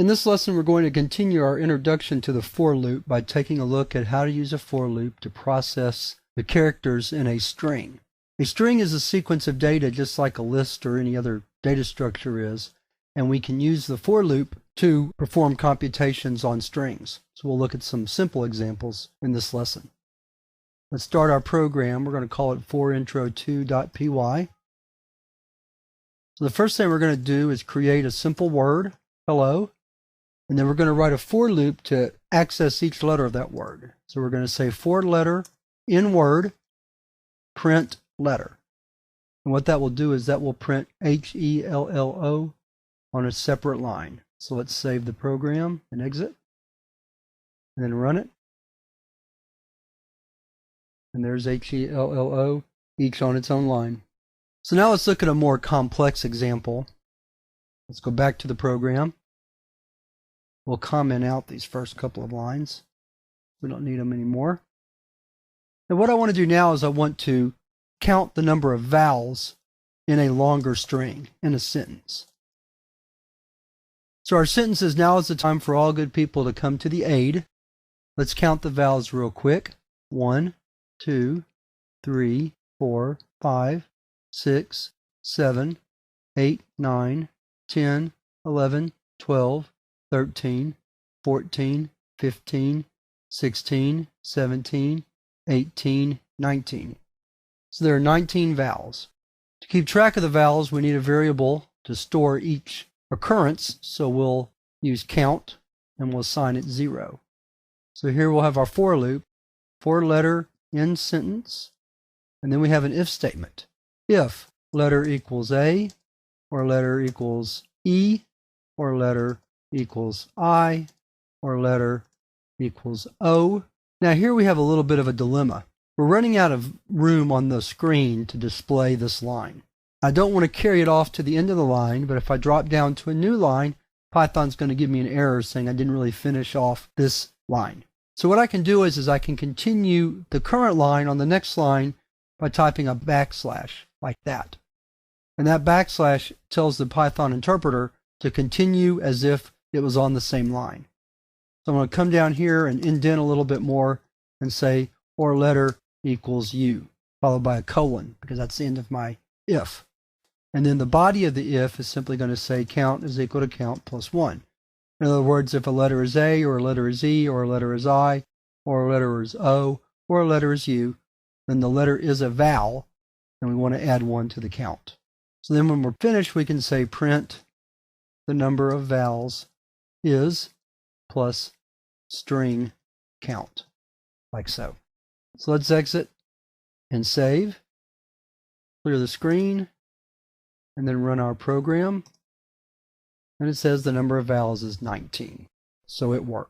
In this lesson, we're going to continue our introduction to the for loop by taking a look at how to use a for loop to process the characters in a string. A string is a sequence of data just like a list or any other data structure is, and we can use the for loop to perform computations on strings. So we'll look at some simple examples in this lesson. Let's start our program. We're going to call it forintro2.py. So the first thing we're going to do is create a simple word, hello, and then we're going to write a for loop to access each letter of that word. So we're going to say for letter in word, print letter. And what that will do is that will print HELLO on a separate line. So let's save the program and exit, and then run it. And there's HELLO, each on its own line. So now let's look at a more complex example. Let's go back to the program. We'll comment out these first couple of lines. We don't need them anymore. And what I want to do now is I want to count the number of vowels in a longer string, in a sentence. So our sentence is, now is the time for all good people to come to the aid. Let's count the vowels real quick. 1, 2, 3, 4, 5, 6, 7, 8, 9, 10, 11, 12, 13, 14, 15, 16, 17, 18, 19. So there are 19 vowels. To keep track of the vowels, we need a variable to store each occurrence, so we'll use count and we'll assign it 0. So here we'll have our for loop, for letter in sentence, and then we have an if statement. If letter equals A, or letter equals E, or letter equals I, or letter equals O. Now here we have a little bit of a dilemma. We're running out of room on the screen to display this line. I don't want to carry it off to the end of the line, but if I drop down to a new line, Python's going to give me an error saying I didn't really finish off this line. So what I can do is I can continue the current line on the next line by typing a backslash like that. And that backslash tells the Python interpreter to continue as if it was on the same line. So I'm going to come down here and indent a little bit more and say, or letter equals U, followed by a colon, because that's the end of my if. And then the body of the if is simply going to say count is equal to count plus 1. In other words, if a letter is A, or a letter is E, or a letter is I, or a letter is O, or a letter is U, then the letter is a vowel, and we want to add 1 to the count. So then when we're finished, we can say print the number of vowels is plus string count, like so. So let's exit and save, clear the screen, and then run our program. And it says the number of vowels is 19. So it worked.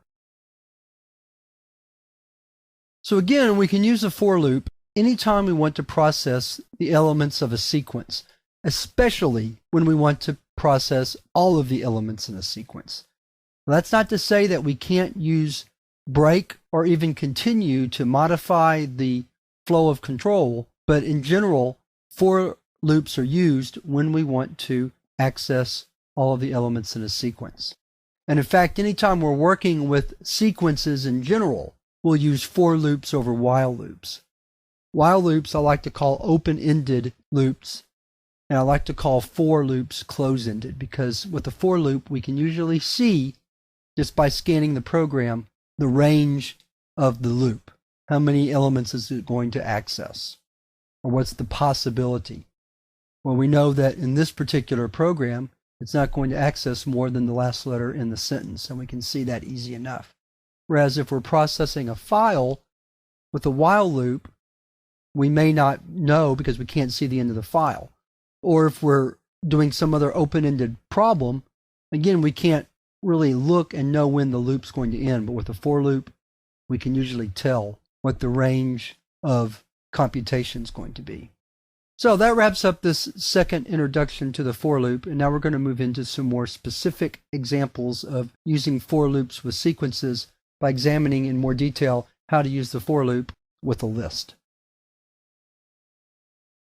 So again, we can use a for loop anytime we want to process the elements of a sequence, especially when we want to process all of the elements in a sequence. That's not to say that we can't use break or even continue to modify the flow of control, but in general, for loops are used when we want to access all of the elements in a sequence. And in fact, anytime we're working with sequences in general, we'll use for loops over while loops. While loops I like to call open-ended loops, and I like to call for loops close-ended, because with a for loop we can usually see, just by scanning the program, the range of the loop. How many elements is it going to access? Or what's the possibility? Well, we know that in this particular program, it's not going to access more than the last letter in the sentence, and we can see that easy enough. Whereas if we're processing a file with a while loop, we may not know because we can't see the end of the file. Or if we're doing some other open-ended problem, again, we can't really look and know when the loop's going to end. But with a for loop, we can usually tell what the range of computation is going to be. So that wraps up this second introduction to the for loop, and now we're going to move into some more specific examples of using for loops with sequences by examining in more detail how to use the for loop with a list.